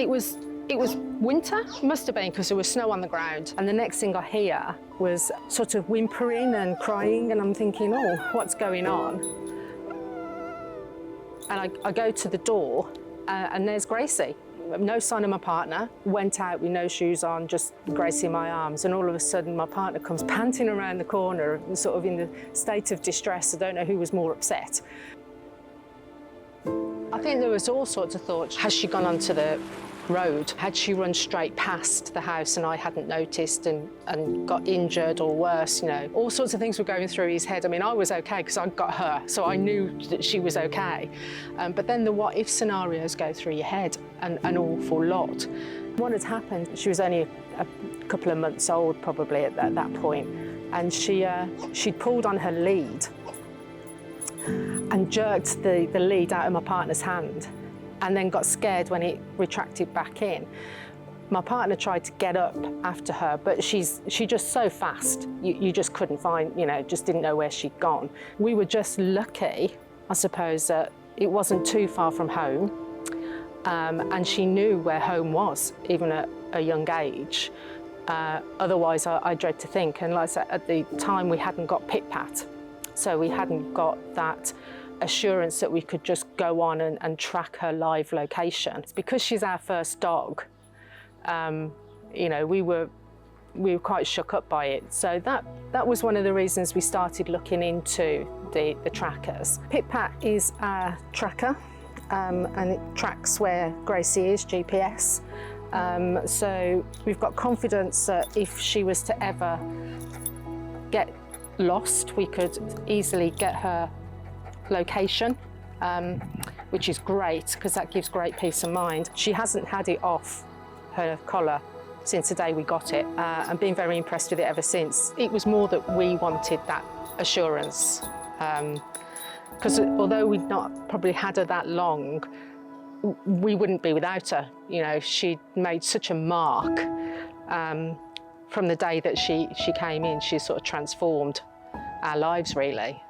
It was winter, must have been, because there was snow on the ground. And the next thing I hear was sort of whimpering and crying, and I'm thinking, oh, what's going on? And I go to the door, and there's Gracie. No sign of my partner. Went out with no shoes on, just Gracie in my arms, and all of a sudden my partner comes panting around the corner, sort of in the state of distress. I don't know who was more upset. I think there was all sorts of thoughts. Has she gone onto the road? Had she run straight past the house and I hadn't noticed and got injured or worse, you know? All sorts of things were going through his head. I mean, I was okay because I got her, so I knew that she was okay. But then the what if scenarios go through your head an awful lot. What had happened, she was only a couple of months old probably at that point, and she'd pulled on her lead and jerked the lead out of my partner's hand, and then got scared when it retracted back in. My partner tried to get up after her, but she's just so fast, you just couldn't find, you know, just didn't know where she'd gone. We were just lucky, I suppose, that it wasn't too far from home, and she knew where home was, even at a young age. Otherwise, I dread to think, and like I said, at the time we hadn't got PitPat, so we hadn't got that assurance that we could just go on and track her live location. It's because she's our first dog, you know, we were quite shook up by it. So that was one of the reasons we started looking into the trackers. PitPat is our tracker, and it tracks where Gracie is, GPS. So we've got confidence that if she was to ever get lost, we could easily get her location, which is great because that gives great peace of mind. She hasn't had it off her collar since the day we got it, and been very impressed with it ever since. It was more that we wanted that assurance, because although we'd not probably had her that long, we wouldn't be without her. You know, she'd made such a mark from the day that she came in. She sort of transformed our lives, really.